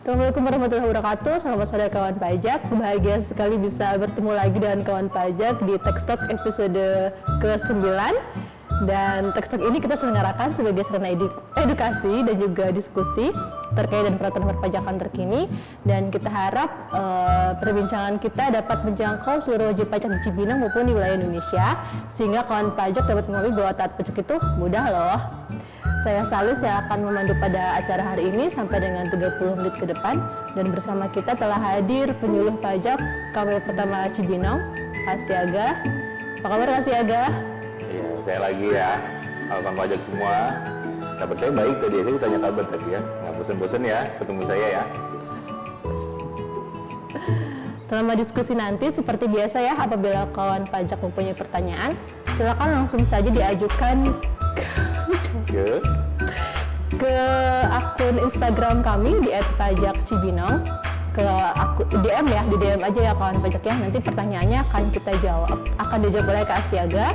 Assalamualaikum warahmatullahi wabarakatuh. Selamat sore kawan pajak. Bahagia sekali bisa bertemu lagi dengan kawan pajak di Tech Talk episode ke-9. Dan Tech Talk ini kita selenggarakan sebagai sarana edukasi dan juga diskusi terkait dengan peraturan perpajakan terkini. Dan kita harap perbincangan kita dapat menjangkau seluruh wajib pajak di Cibinong maupun di wilayah Indonesia, sehingga kawan pajak dapat mengetahui bahwa taat pajak itu mudah loh. Saya Salis yang akan memandu pada acara hari ini sampai dengan 30 menit ke depan, dan bersama kita telah hadir penyuluh pajak KW pertama Cibinong, Kak Siaga. Apa kabar Kak Siaga? Iya, saya lagi ya. Kawan pajak semua, kabar saya baik tadi. Saya ditanya kabar tadi ya. Nggak bosan-bosan ya ketemu saya ya. Selama diskusi nanti seperti biasa ya, apabila kawan pajak mempunyai pertanyaan, silakan langsung saja diajukan ke akun Instagram kami di @pajakcibinong, ke aku DM ya, di DM aja ya kawan pajak ya. Nanti pertanyaannya akan kita jawab, akan dijawab oleh Kak Siaga.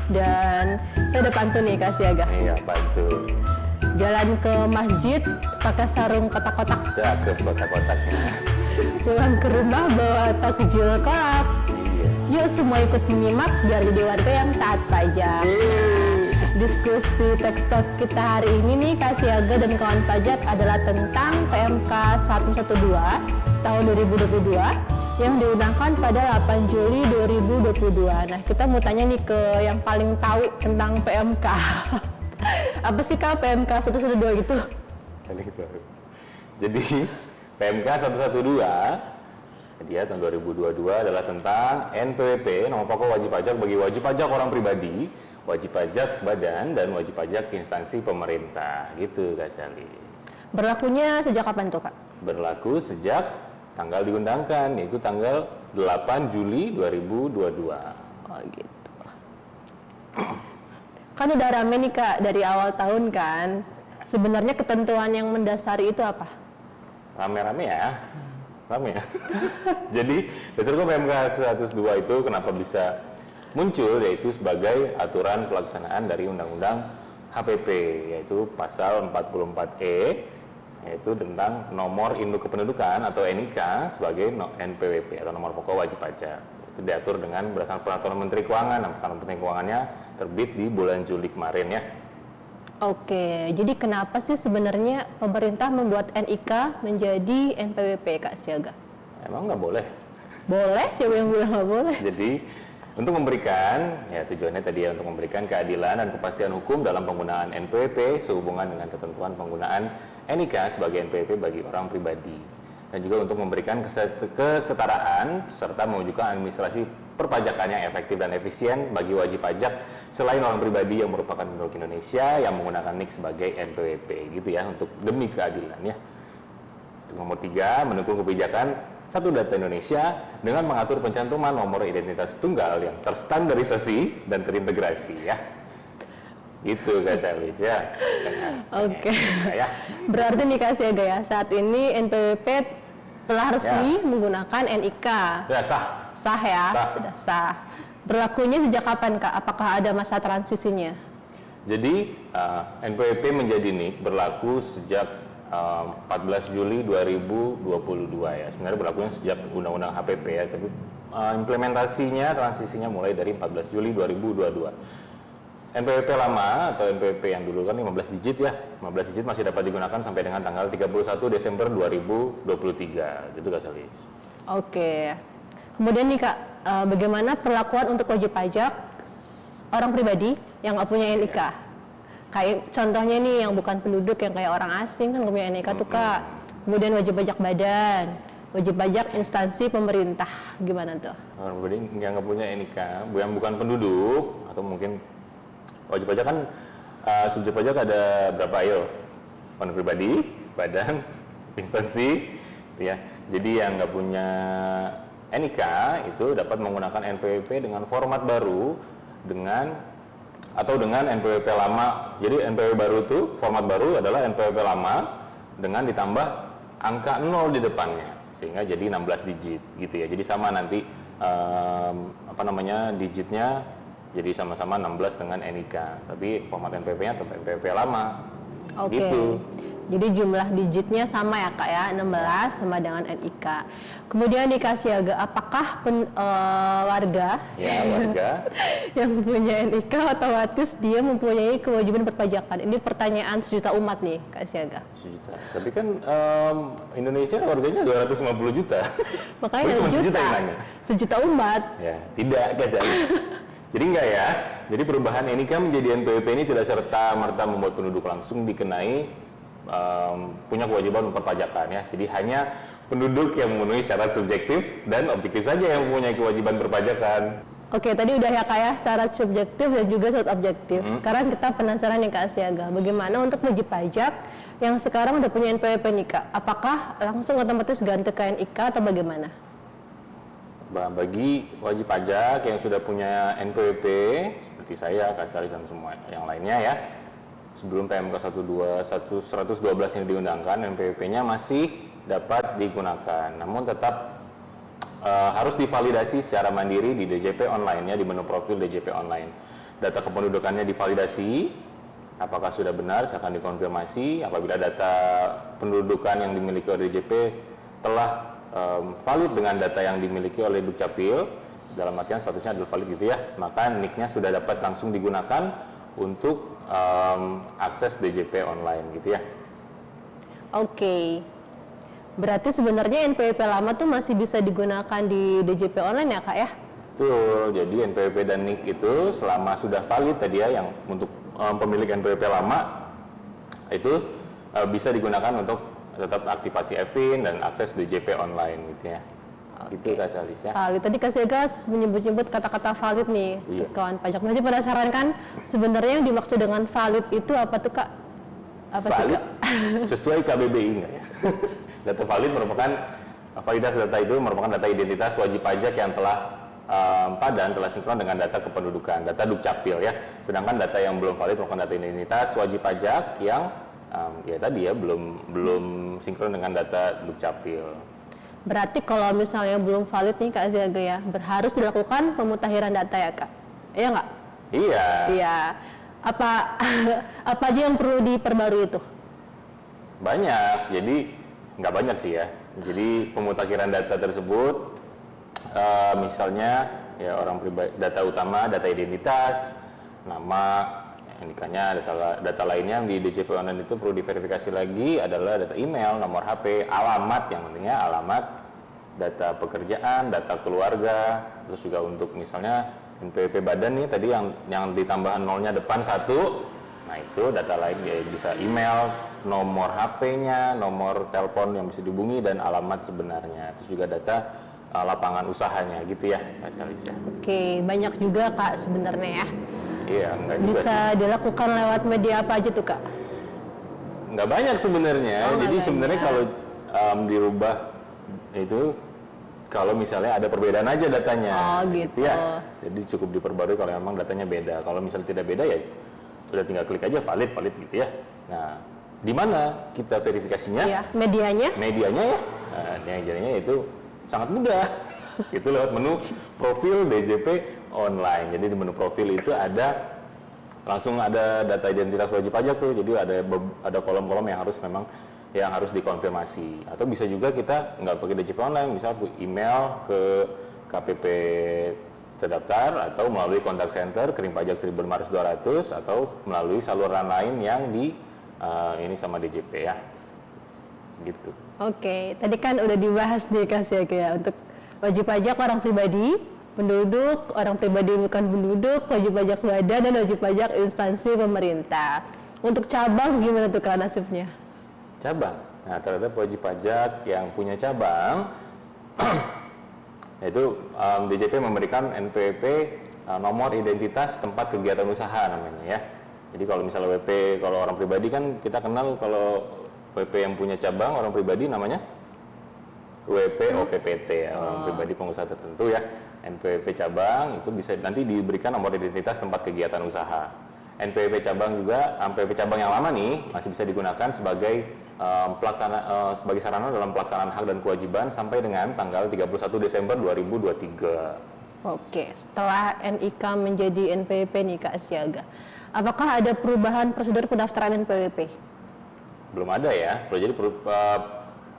Dan saya udah pantun nih Kak Siaga. Iya, pantun. Jalan ke masjid pakai sarung kotak-kotak. Ya, ke kotak-kotaknya. Pulang ke rumah bawa takjil kolak. Iya. Yuk semua ikut menyimak biar jadi warga yang taat pajak. Diskusi Tech Talk kita hari ini nih Kak Siaga dan kawan pajak adalah tentang PMK 112 tahun 2022 yang diundangkan pada 8 Juli 2022. Nah, kita mau tanya nih ke yang paling tahu tentang PMK. Apa sih Kak PMK 112 gitu? Jadi PMK 112 dia tahun 2022 adalah tentang NPWP, nomor pokok wajib pajak bagi wajib pajak orang pribadi, wajib pajak badan, dan wajib pajak instansi pemerintah, gitu Kak Sali. Berlakunya sejak kapan tuh Kak? Berlaku sejak tanggal diundangkan, yaitu tanggal 8 Juli 2022. Oh gitu. Kan udah rame nih Kak dari awal tahun kan. Sebenarnya ketentuan yang mendasari itu apa? Rame-rame ya? Rame ya? Jadi dasar hukum PMK 102 itu kenapa bisa muncul, yaitu sebagai aturan pelaksanaan dari Undang-Undang HPP, yaitu pasal 44E, yaitu tentang nomor induk kependudukan atau NIK sebagai NPWP atau nomor pokok wajib pajak. Itu diatur dengan berdasarkan peraturan Menteri Keuangan. Nah, peraturan Menteri Keuangannya terbit di bulan Juli kemarin ya. Oke, jadi kenapa sih sebenarnya pemerintah membuat NIK menjadi NPWP Kak Siaga? Emang nggak boleh? Boleh, siapa yang bilang nggak boleh? Jadi untuk memberikan, ya tujuannya tadi ya, untuk memberikan keadilan dan kepastian hukum dalam penggunaan NPWP sehubungan dengan ketentuan penggunaan NIK sebagai NPWP bagi orang pribadi. Dan juga untuk memberikan kesetaraan serta mewujudkan administrasi perpajakan yang efektif dan efisien bagi wajib pajak selain orang pribadi yang merupakan penduduk Indonesia yang menggunakan NIK sebagai NPWP, gitu ya, untuk demi keadilan ya. Untuk nomor 3, mendukung kebijakan Satu Data Indonesia dengan mengatur pencantuman nomor identitas tunggal yang terstandarisasi dan terintegrasi ya. Gitu Kak Salis ya. Oke. Ya. Berarti nih Kak Siaga ya, saat ini NPWP telah resmi menggunakan NIK. Sudah sah. Sah ya? Sah. Sudah sah. Berlakunya sejak kapan Kak? Apakah ada masa transisinya? Jadi NPWP menjadi NIK berlaku sejak 14 Juli 2022 ya. Sebenarnya berlakunya sejak Undang-Undang HPP ya, tapi implementasinya, transisinya mulai dari 14 Juli 2022. NPWP lama atau NPWP yang dulu kan 15 digit ya, 15 digit masih dapat digunakan sampai dengan tanggal 31 Desember 2023, gitu Kak Salis. Oke. Kemudian nih Kak, bagaimana perlakuan untuk wajib pajak orang pribadi yang nggak punya NIK? Kayak contohnya nih yang bukan penduduk, yang kayak orang asing kan nggak punya NIK tuh Kak. Kemudian wajib pajak badan, wajib pajak instansi pemerintah, gimana tuh? Orang pribadi yang nggak punya NIK, yang bukan penduduk, atau mungkin wajib pajak kan subjek pajak ada berapa ayo? Orang pribadi, badan, instansi, ya. Jadi yang nggak punya NIK itu dapat menggunakan NPWP dengan format baru dengan NPWP lama. Jadi NPWP baru itu format baru adalah NPWP lama dengan ditambah angka 0 di depannya sehingga jadi 16 digit gitu ya. Jadi sama nanti digitnya jadi sama-sama 16 dengan NIK, tapi format NPWP-nya tetap NPWP lama. Oke. Gitu. Jadi jumlah digitnya sama ya Kak ya, 16 sama dengan NIK. Kemudian dikasih agak apakah warga yang punya NIK otomatis dia mempunyai kewajiban perpajakan. Ini pertanyaan sejuta umat nih Kak Siaga. Sejuta. Tapi kan Indonesia warganya 250 juta. Makanya cuma sejuta yang nanya. Sejuta umat. Ya, tidak guys. Jadi enggak ya. Jadi perubahan NIK menjadi NPWP ini tidak serta-merta membuat penduduk langsung dikenai punya kewajiban perpajakan ya. Jadi hanya penduduk yang memenuhi syarat subjektif dan objektif saja yang mempunyai kewajiban perpajakan. Oke, tadi udah ya Kak ya, syarat subjektif dan juga syarat objektif. Sekarang kita penasaran nih Kak Siaga, bagaimana untuk wajib pajak yang sekarang udah punya NPWP nih Kak? Apakah langsung otomatis ganti ke NIK atau bagaimana? Bagi wajib pajak yang sudah punya NPWP seperti saya, Kak Salis dan semua yang lainnya ya, sebelum PMK 112 ini diundangkan, NPWP-nya masih dapat digunakan, namun tetap harus divalidasi secara mandiri di DJP online ya, di menu profil DJP online. Data kependudukannya divalidasi, apakah sudah benar, akan dikonfirmasi. Apabila data pendudukan yang dimiliki oleh DJP telah valid dengan data yang dimiliki oleh Dukcapil, dalam artian statusnya adalah valid gitu ya, maka NIK-nya sudah dapat langsung digunakan untuk akses DJP online gitu ya. Oke. Berarti sebenarnya NPWP lama tuh masih bisa digunakan di DJP online ya Kak ya? Betul. Jadi NPWP dan NIK itu selama sudah valid tadi ya, yang untuk pemilik NPWP lama itu bisa digunakan untuk tetap aktivasi EVIN dan akses DJP online gitu ya. Gitu Kak Salis ya. Valid. Tadi Kak Siaga menyebut-nyebut kata-kata valid nih, Iya. kawan pajak. Masih penasaran kan sebenarnya yang dimaksud dengan valid itu apa tuh Kak? Apa valid sih Kak? sesuai KBBI enggak ya? Data valid merupakan validitas data itu merupakan data identitas wajib pajak yang telah padan, telah sinkron dengan data kependudukan, data Dukcapil ya. Sedangkan data yang belum valid merupakan data identitas wajib pajak yang ya tadi ya belum sinkron dengan data Dukcapil. Berarti kalau misalnya belum valid nih Kak Siaga ya, harus dilakukan pemutakhiran data ya Kak? Iya nggak? Iya. Iya. Apa aja yang perlu diperbarui itu? Banyak, jadi nggak banyak sih ya. Jadi pemutakhiran data tersebut, misalnya ya orang pribadi, data utama, data identitas, nama, NIK-nya, data lainnya di DJP online itu perlu diverifikasi lagi adalah data email, nomor HP, alamat, yang pentingnya alamat, data pekerjaan, data keluarga, terus juga untuk misalnya NPWP badan nih tadi yang ditambahan nolnya depan 1, nah itu data lain ya bisa email, nomor HP-nya, nomor telepon yang bisa dihubungi dan alamat sebenarnya, terus juga data lapangan usahanya gitu ya Kak Salis ya. Oke, banyak juga Kak sebenarnya ya. Iya, enggak juga Bisa sih. dilakukan lewat media apa aja tuh Kak? Nggak banyak sebenarnya. Oh, Jadi nggak sebenarnya banyak. kalau dirubah itu kalau misalnya ada perbedaan aja datanya. Oh, gitu. Ya. Jadi cukup diperbarui kalau memang datanya beda. Kalau misalnya tidak beda ya sudah tinggal klik aja valid gitu ya. Nah, di mana kita verifikasinya? Iya, medianya? Medianya ya. Nah, yang jadinya itu sangat mudah. Itu lewat menu profil DJP online. Jadi di menu profil itu langsung ada data identitas wajib pajak tuh. Jadi ada kolom-kolom yang harus dikonfirmasi. Atau bisa juga kita nggak pakai DJP online, bisa email ke KPP terdaftar atau melalui kontak center Kering Pajak 1500 atau melalui saluran lain yang ini sama DJP ya. Gitu. Oke, tadi kan udah dibahas nih Kak Siaga ya, untuk wajib pajak orang pribadi, penduduk, orang pribadi bukan penduduk, wajib pajak badan, dan wajib pajak instansi pemerintah. Untuk cabang gimana tuh Kak nasibnya? Cabang. Nah, terhadap wajib pajak yang punya cabang, yaitu DJP memberikan NPWP nomor identitas tempat kegiatan usaha namanya ya. Jadi kalau misalnya WP, kalau orang pribadi kan kita kenal kalau WP yang punya cabang orang pribadi namanya WP OPPT ya, orang pribadi pengusaha tertentu ya. NPWP cabang itu bisa nanti diberikan nomor identitas tempat kegiatan usaha. NPWP cabang juga, NPWP cabang yang lama nih masih bisa digunakan sebagai sebagai sarana dalam pelaksanaan hak dan kewajiban sampai dengan tanggal 31 Desember 2023. Oke, setelah NIK menjadi NPWP nih Kak Siaga, apakah ada perubahan prosedur pendaftaran NPWP? belum ada ya. Jadi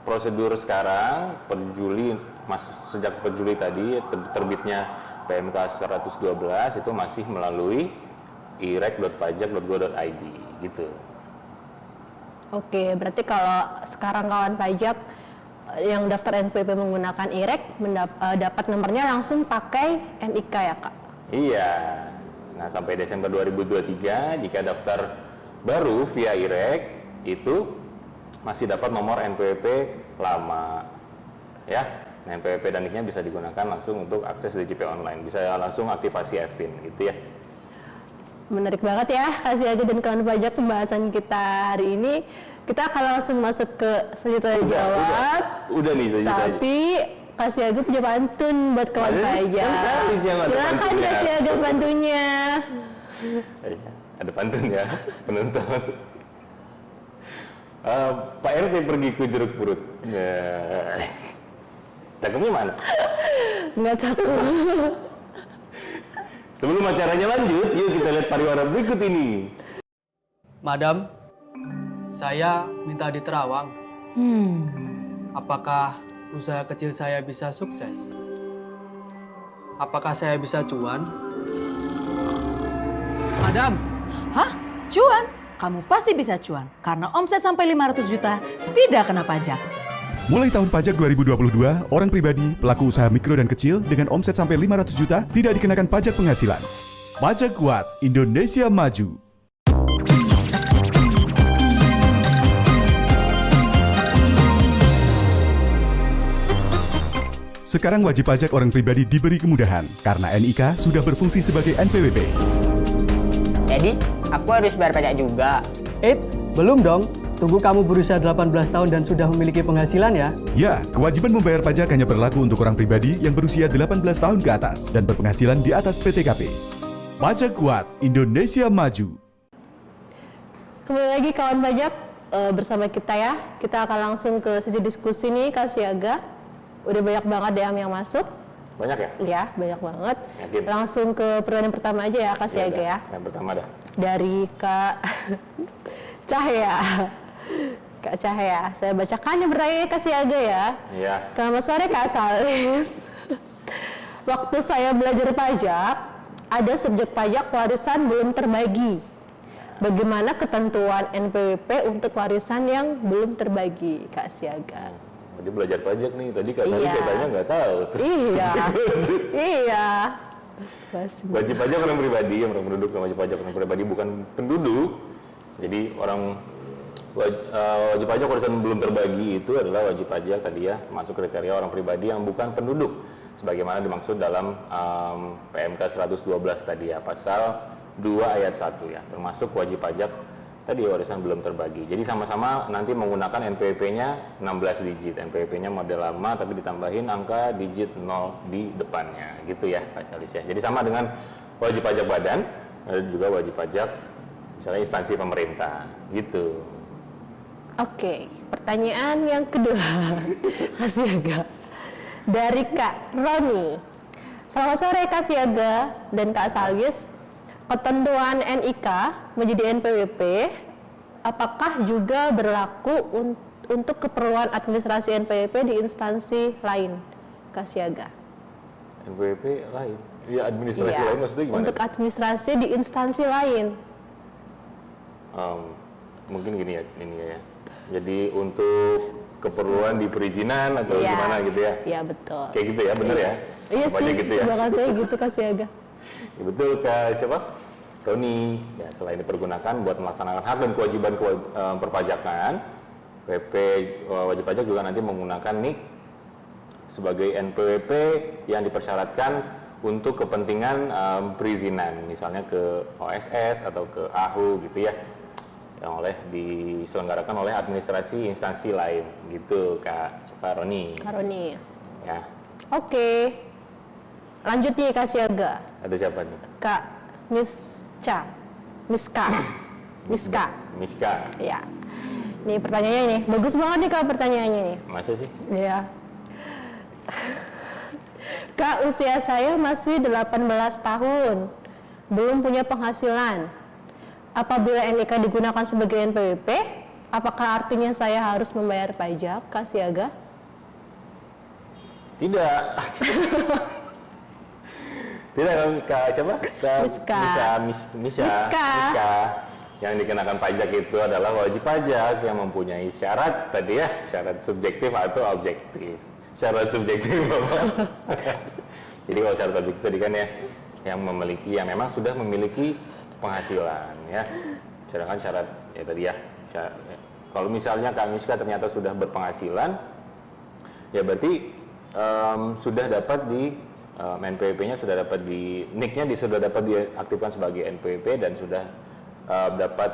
prosedur sekarang per Juli, sejak per Juli tadi terbitnya PMK 112 itu masih melalui irek.pajak.go.id gitu. Oke, berarti kalau sekarang kawan pajak yang daftar NPWP menggunakan IREK dapat nomornya langsung pakai NIK ya Kak? Iya. Nah, sampai Desember 2023 jika daftar baru via IREK itu masih dapat nomor NPWP lama. Ya. Nah, NPWP dan NIK-nya bisa digunakan langsung untuk akses DJP online. Bisa langsung aktivasi EVIN gitu ya. Menarik banget ya Kak Siaga dan kawan pajak pembahasan kita hari ini. Kita akan langsung masuk ke selanjutnya jawab. Udah nih selanjutnya. Tapi Kak Siaga punya pantun buat kawan pajak. Silakan Kak Siaga pantunnya. Ada pantun ya penonton. Pak RT pergi ke jeruk purut. Cakepnya mana? Nggak cakep. Sebelum acaranya lanjut, yuk kita lihat pariwara berikut ini. Madam, saya minta di Terawang. Apakah usaha kecil saya bisa sukses? Apakah saya bisa cuan? Madam, Hah? Cuan? Kamu pasti bisa cuan. Karena omset sampai 500 juta tidak kena pajak. Mulai tahun pajak 2022, orang pribadi, pelaku usaha mikro dan kecil dengan omset sampai 500 juta tidak dikenakan pajak penghasilan. Pajak kuat, Indonesia maju. Sekarang wajib pajak orang pribadi diberi kemudahan karena NIK sudah berfungsi sebagai NPWP. Jadi, aku harus bayar pajak juga. belum dong. Tunggu kamu berusia 18 tahun dan sudah memiliki penghasilan ya. Ya, kewajiban membayar pajak hanya berlaku untuk orang pribadi yang berusia 18 tahun ke atas dan berpenghasilan di atas PTKP. Pajak kuat, Indonesia maju. Kembali lagi kawan pajak bersama kita ya. Kita akan langsung ke sesi diskusi nih Kak Siaga. Udah banyak banget DM yang masuk. Banyak ya? Ya, banyak banget. Yakin? Langsung ke pertanyaan pertama aja ya Kak Siaga ya. Yang pertama dah. Dari Kak Cahaya. Kak Cahaya, saya bacakan yang pertanyaan Kak Siaga ya. Iya. Selamat sore Kak Salis. Waktu saya belajar pajak, ada subjek pajak warisan belum terbagi. Bagaimana ketentuan NPWP untuk warisan yang belum terbagi, Kak Siaga? Dia belajar pajak nih. Tadi Kak Sari Iya. saya tanya nggak tahu. Iya. Iya. Wajib pajak orang pribadi, orang penduduk, wajib pajak orang pribadi bukan penduduk. Jadi wajib pajak warisan belum terbagi itu adalah wajib pajak tadi ya, masuk kriteria orang pribadi yang bukan penduduk, sebagaimana dimaksud dalam PMK 112 tadi ya, pasal 2 ayat 1 ya, termasuk wajib pajak tadi warisan belum terbagi. Jadi sama-sama nanti menggunakan NPWP-nya 16 digit, NPWP-nya model lama tapi ditambahin angka digit 0 di depannya, gitu ya Pak Salis ya. Jadi sama dengan wajib pajak badan, ada juga wajib pajak misalnya instansi pemerintah, gitu. Oke, pertanyaan yang kedua, Kak Siaga. Dari Kak Roni. Selamat sore Kak Siaga dan Kak Salis. Ketentuan NIK menjadi NPWP, apakah juga berlaku untuk keperluan administrasi NPWP di instansi lain, Kak Siaga? NPWP lain? Ya administrasi Iya, lain maksudnya gimana? untuk administrasi di instansi lain. Mungkin gini ya, ini ya. Jadi untuk keperluan di perizinan atau Iya. gimana gitu ya? Iya betul. Kayak gitu ya, bener ya? Iya Apa aja sih, gitu ya? bahkan saya gitu Kak Siaga. Ya, betul Kak siapa? Roni. Ya, selain dipergunakan buat melaksanakan hak dan kewajiban perpajakan, PP wajib pajak juga nanti menggunakan NIK sebagai NPWP yang dipersyaratkan untuk kepentingan perizinan, misalnya ke OSS atau ke AHU gitu ya, yang diselenggarakan oleh administrasi instansi lain gitu Kak Roni. Kak Roni. Ya. Oke. Lanjut nih Kak Siaga. Ada siapa nih? Kak Miska. Miska. Ya. Nih pertanyaannya nih. Bagus banget nih Kak pertanyaannya nih. Masa sih? Iya. Kak, usia saya masih 18 tahun. Belum punya penghasilan. Apabila NIK digunakan sebagai NPWP, Apakah artinya saya harus membayar pajak, Kak Siaga? Tidak. Tidak, Kak siapa? Kak Miska. Yang dikenakan pajak itu adalah wajib pajak yang mempunyai syarat tadi ya, syarat subjektif atau objektif. Syarat subjektif Bapak. Jadi kalau syarat objektif tadi kan ya, yang memang sudah memiliki penghasilan ya. Sedangkan syarat ya tadi ya, kalau misalnya Kak Miska ternyata sudah berpenghasilan, ya berarti sudah dapat di NPWP-nya sudah dapat di NIK-nya sudah dapat diaktifkan sebagai NPWP dan sudah dapat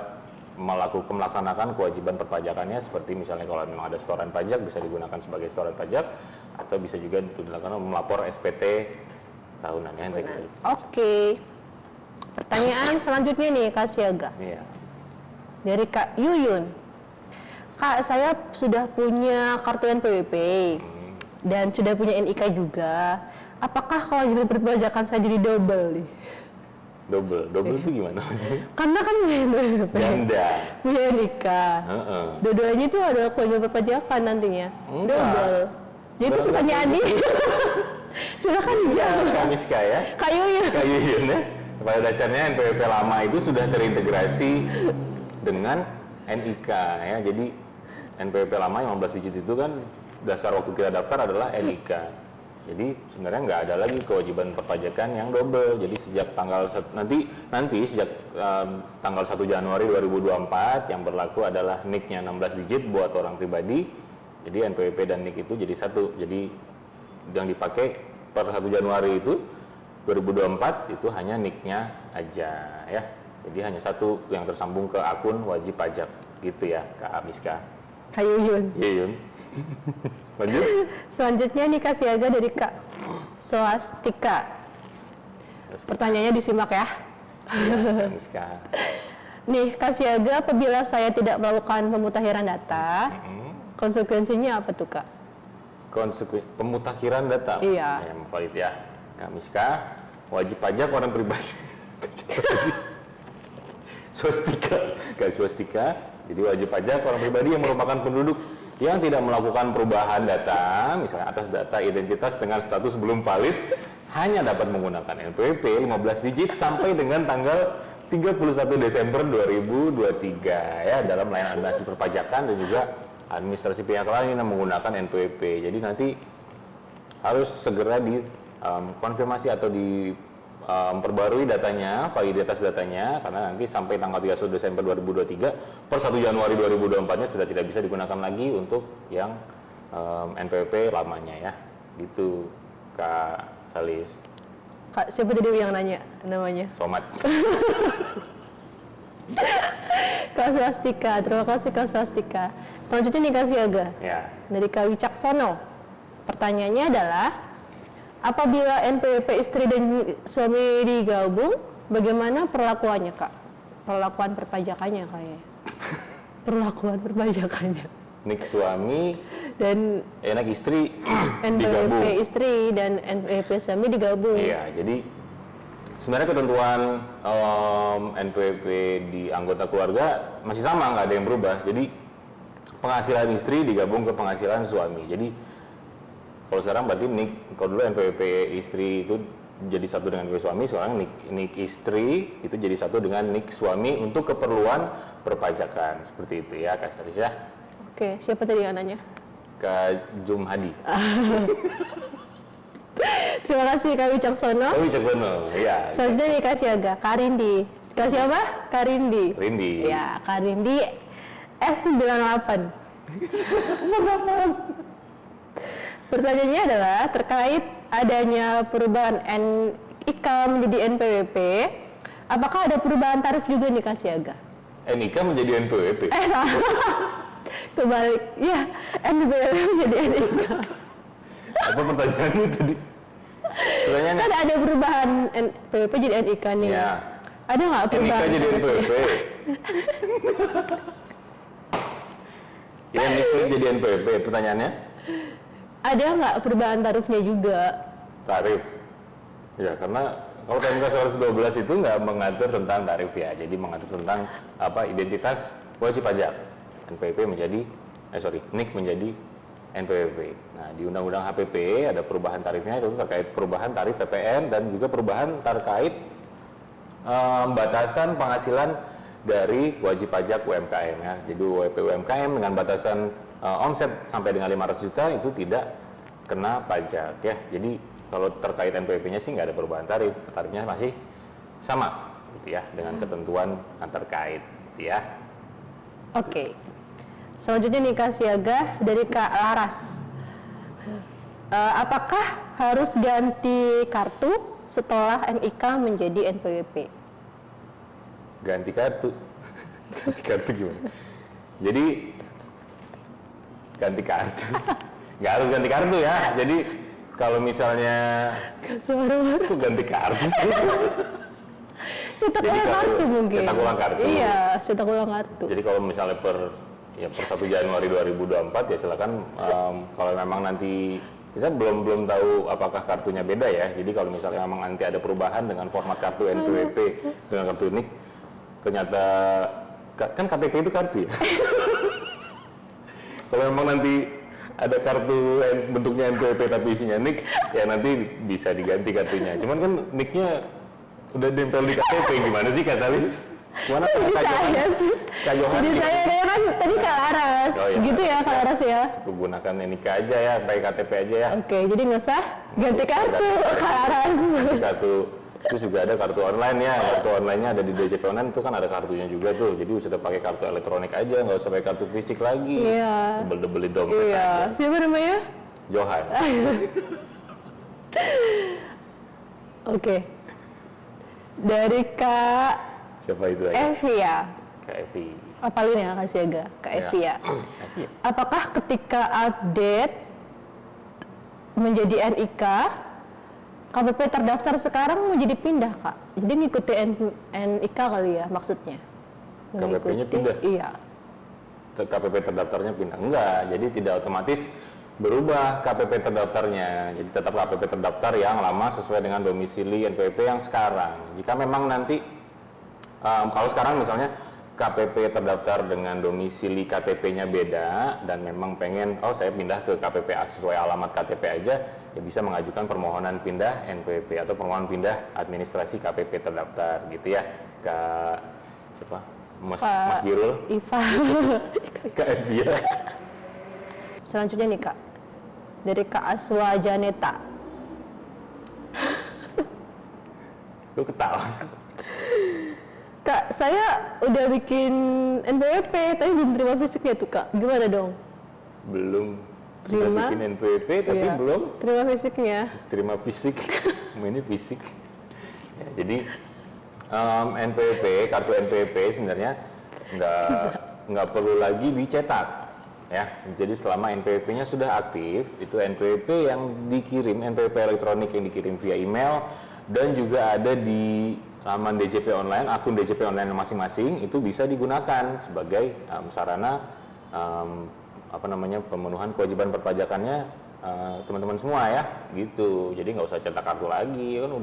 melaksanakan kewajiban perpajakannya, seperti misalnya kalau memang ada setoran pajak bisa digunakan sebagai setoran pajak, atau bisa juga dilakukan melapor SPT tahunan ya. Oke. Pertanyaan selanjutnya nih Kak Siaga. Iya. Dari Kak Yuyun. Kak, saya sudah punya kartu NPWP dan sudah punya NIK juga. Apakah kewajiban perpajakan saya jadi double nih? Double itu gimana maksudnya? Karena kan punya NPWP, Ganda. punya NIK. Dua-duanya itu ada kewajiban perpajakan nantinya. Enggak. Double. Jadi itu pertanyaan nih. Silakan dijawab. Kak Miska ya. Kak Yuyun. Kak Yuyun ya. Pada dasarnya NPWP lama itu sudah terintegrasi dengan NIK ya. Jadi NPWP lama yang 15 digit itu kan dasar waktu kita daftar adalah NIK. Jadi sebenarnya nggak ada lagi kewajiban perpajakan yang double. Jadi sejak tanggal nanti sejak tanggal 1 Januari 2024 yang berlaku adalah NIK-nya 16 digit buat orang pribadi. Jadi NPWP dan NIK itu jadi satu. Jadi yang dipakai per 1 Januari itu 2024 itu hanya NIK-nya aja ya. Jadi hanya satu yang tersambung ke akun wajib pajak gitu ya Kak Miska. Kak Yuyun. Yuyun. Lanjut. Selanjutnya nih Kak Siaga dari Kak Swastika. Pertanyaannya disimak ya. Kak Miska. Nih Kak Siaga, apabila saya tidak melakukan pemutakhiran data, konsekuensinya apa tuh Kak? Pemutakhiran data. Iya. Yang valid ya. Kak Miska, wajib pajak orang pribadi. Swastika. Kak Swastika. Jadi wajib pajak orang pribadi yang merupakan penduduk yang tidak melakukan perubahan data, misalnya atas data identitas dengan status belum valid, hanya dapat menggunakan NPWP 15 digit sampai dengan tanggal 31 Desember 2023 ya, dalam layanan administrasi perpajakan dan juga administrasi pihak lain yang menggunakan NPWP. Jadi nanti harus segera dikonfirmasi atau memperbarui datanya, validitas datanya, karena nanti sampai tanggal 31 Desember 2023 per 1 Januari 2024-nya sudah tidak bisa digunakan lagi untuk yang NPWP lamanya ya. Gitu Kak Salis. Kak, siapa tadi yang nanya namanya? Somat. Kak Swastika, terima kasih Kak Swastika. Selanjutnya nih Kak Siaga. Ya. Dari Kak Wicaksono. Pertanyaannya adalah, apabila NPWP istri dan suami digabung, bagaimana perlakuannya Kak? Perlakuan perpajakannya kayaknya. Perlakuan perpajakannya. NIK suami Dan NIK istri NPWP digabung. istri dan NPWP suami digabung. Iya, jadi sebenarnya ketentuan NPWP di anggota keluarga masih sama, nggak ada yang berubah. Jadi penghasilan istri digabung ke penghasilan suami. Jadi kalau sekarang berarti NIK, kalau dulu NPWP istri itu jadi satu dengan NPWP suami, sekarang NIK istri itu jadi satu dengan NIK suami untuk keperluan perpajakan. Seperti itu ya Kak Salis ya. Oke, siapa tadi yang nanya? Kak Jumhadi. Terima kasih Kak Wicaksono. Oh, Wicaksono, iya. Selanjutnya nih Kak Siaga, Kak Rindi. Kak siapa? Kak Rindi. Rindi. Ya, Kak Rindi S98. Pertanyaannya adalah terkait adanya perubahan NIK menjadi NPWP. Apakah ada perubahan tarif juga nih Kak Siaga? NIK menjadi NPWP. Salah. Kebalik. Ya, NPWP menjadi NIK. Apa pertanyaannya tadi? Pertanyaannya Kan ada perubahan NPWP jadi NIK nih. ya. Ada nggak NIK perubahan? jadi NPWP. Ya, NIK jadi NPWP. Pertanyaannya? Ada nggak perubahan tarifnya juga? Tarif. Ya, karena kalau PMK 112 itu nggak mengatur tentang tarif ya. Jadi mengatur tentang identitas wajib pajak. NIK menjadi NPWP. Nah, di Undang-Undang HPP ada perubahan tarifnya, itu terkait perubahan tarif PPN dan juga perubahan terkait batasan penghasilan dari wajib pajak UMKM ya. Jadi WP UMKM dengan batasan omset sampai dengan 500 juta itu tidak kena pajak ya. Jadi kalau terkait NPWP-nya sih nggak ada perubahan tarif, tarifnya masih sama gitu ya dengan ketentuan terkait gitu ya. Oke. Selanjutnya nih Kak Siaga dari Kak Laras. Apakah harus ganti kartu setelah NIK menjadi NPWP? Ganti kartu. Ganti kartu gimana? Jadi ganti kartu. Nggak harus ganti kartu ya. Jadi kalau misalnya kok ganti kartu sih? Cetak ulang kartu mungkin. Cetak ulang kartu. Iya, cetak ulang kartu. Jadi kalau misalnya per 1 Januari 2024 ya silakan kalau memang nanti kita belum tahu apakah kartunya beda ya. Jadi kalau misalnya memang nanti ada perubahan dengan format kartu NPWP dengan kartu NIK, ternyata kan KTP itu kartu ya. Kalau memang nanti ada kartu bentuknya NPWP tapi isinya NIK, ya nanti bisa diganti kartunya. Cuman kan NIK-nya udah nempel di KTP, gimana sih Kak Salis? Gimana Jadi saya sih. Jadi saya kan tadi Kak Laras, Oh, iya. gitu ya Kak Laras ya. Gunakan NIK aja ya, pakai KTP aja ya. Oke, jadi nggak usah ganti kartu Kak Laras. Kartu, terus juga ada kartu online ya. Kartu online-nya ada di DJP Online itu kan ada kartunya juga tuh. Jadi sudah pakai kartu elektronik aja, nggak usah pakai kartu fisik lagi. Iya. Beli dompet Iya. aja. Siapa namanya? Johan. Oke. Dari Kak Siapa itu lagi? Evi ya. Kak Evi. Apalin ya Kak Siaga, Kak Evi ya. Evi ya? Apakah ketika update menjadi NIK, KPP terdaftar sekarang menjadi pindah Kak? Jadi ngikuti NIK kali ya maksudnya? KPP-nya pindah? Iya. KPP terdaftarnya pindah? Enggak, jadi tidak otomatis berubah KPP terdaftarnya. Jadi tetap KPP terdaftar yang lama sesuai dengan domisili NPWP yang sekarang. Jika memang nanti, kalau sekarang misalnya KPP terdaftar dengan domisili KTP-nya beda dan memang pengen, saya pindah ke KPP sesuai alamat KTP aja, ya bisa mengajukan permohonan pindah NPWP atau permohonan pindah administrasi KPP terdaftar gitu ya. Siapa? Mas Birul? Iva. Kak Evia. Selanjutnya nih Kak, dari Kak Aswa Janeta. Lu ketawa sih. Kak, saya udah bikin NPWP, tapi belum terima fisiknya tuh Kak. Gimana dong? Belum. Terima. Sudah bikin NPWP tapi Iya. belum Terima fisiknya. terima fisik. Ini fisik. Ya, jadi NPWP, kartu NPWP sebenarnya nggak perlu lagi dicetak. Ya, jadi selama NPWP-nya sudah aktif, itu NPWP yang dikirim, NPWP elektronik yang dikirim via email dan juga ada di laman DJP Online, akun DJP Online masing-masing itu bisa digunakan sebagai sarana pemenuhan kewajiban perpajakannya teman-teman semua ya, gitu. Jadi nggak usah cetak kartu lagi, kan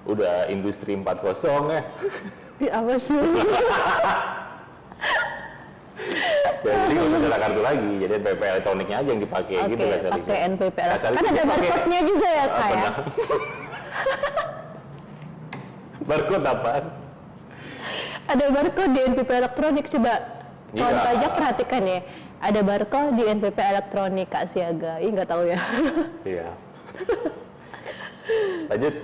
udah industri 4.0 ya. Apa sih? Ya, jadi nggak usah cetak kartu lagi, jadi NPWP elektroniknya aja yang dipakai gitu Kak Salisa. pakai NPWP Kak Salisa kan ada pakai barcode-nya juga ya Kak ya? Barcode apaan? Ada barcode di NPWP elektronik, coba kawan Iya. pajak perhatikan ya. Ada barcode di NPWP elektronik Kak Siaga. Ih nggak tahu ya. Iya. Lanjut.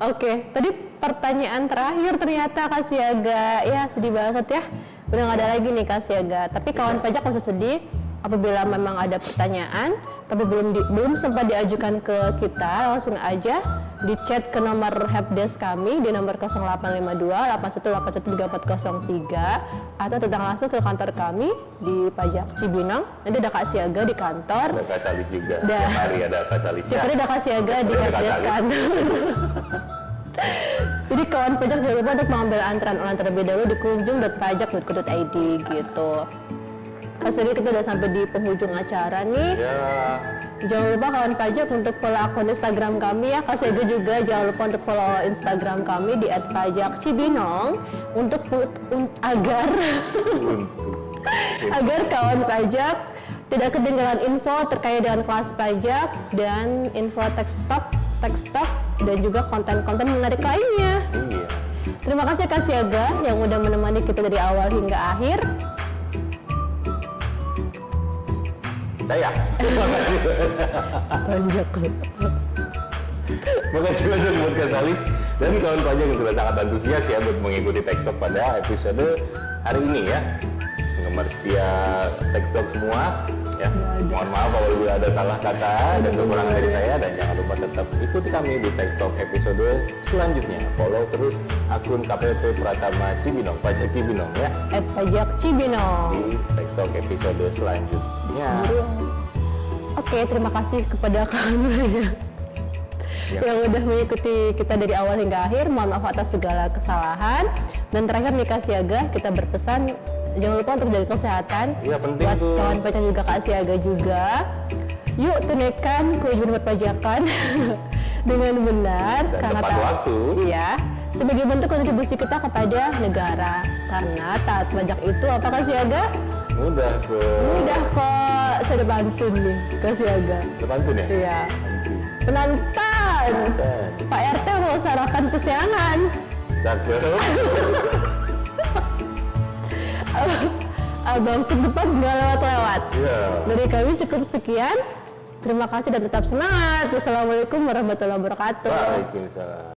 Oke, tadi pertanyaan terakhir ternyata Kak Siaga. Ya sedih banget ya. Udah nggak ada lagi nih Kak Siaga. Tapi kawan pajak nggak usah sedih. Apabila memang ada pertanyaan, tapi belum sempat diajukan ke kita, langsung aja di chat ke nomor helpdesk kami di nomor 0852 81813403 atau datang langsung ke kantor kami di Pajak Cibinong. Nanti ada Kak Siaga di kantor. Ada Kak Salis juga. Dah. Tiap hari ada Kak Salis. Tiap hari ada Kak Siaga di Ada Kak helpdesk Salis. kantor. Jadi kawan pajak jangan lupa untuk mengambil antrean online terlebih dahulu di kunjung.pajak.co.id gitu. Pas tadi kita udah sampai di penghujung acara nih. Ya. Jangan lupa kawan pajak untuk follow akun Instagram kami ya. Kak Siaga juga jangan lupa untuk follow Instagram kami di @pajakcibinong agar agar kawan pajak tidak ketinggalan info terkait dengan kelas pajak dan info tax talk, dan juga konten-konten menarik lainnya. Iya. Terima kasih Kak Siaga yang udah menemani kita dari awal hingga akhir. Saya. Terima kasih. Pajak. Makasih banyak buat Kak Salis dan kawan pajak yang sudah sangat antusias ya buat mengikuti Tax Talk pada episode hari ini ya. Penggemar setia Tax Talk semua ya. Mohon maaf kalau ada salah kata dan kekurangan dari saya, dan jangan lupa tetap ikuti kami di Tax Talk episode selanjutnya. Follow terus akun KPP Pratama Cibinong, Pajak Cibinong ya, @pajak Cibinong. di Tax Talk episode selanjutnya. Oke, terima kasih kepada kawan pajak yang udah mengikuti kita dari awal hingga akhir. Mohon maaf atas segala kesalahan. Dan terakhir nih Kak Siaga, kita berpesan jangan lupa untuk jaga kesehatan. Iya, penting buat tuh. kawan pajak juga, Kak Siaga juga. Yuk tunaikan kewajiban perpajakan dengan benar Dan karena tepat waktu. Iya, sebagai bentuk kontribusi kita kepada negara. Karena taat pajak itu apa Kak Siaga? Mudah kok. Udah kok, saya udah pantun nih Kak Siaga. Terpantun ya? Iya. Penonton, Pak RT mau sarapan kesiangan. Cakep. Abang ke depan nggak lewat-lewat. Iya. Dari kami cukup sekian. Terima kasih dan tetap semangat. Wassalamualaikum warahmatullahi wabarakatuh. Waalaikumsalam.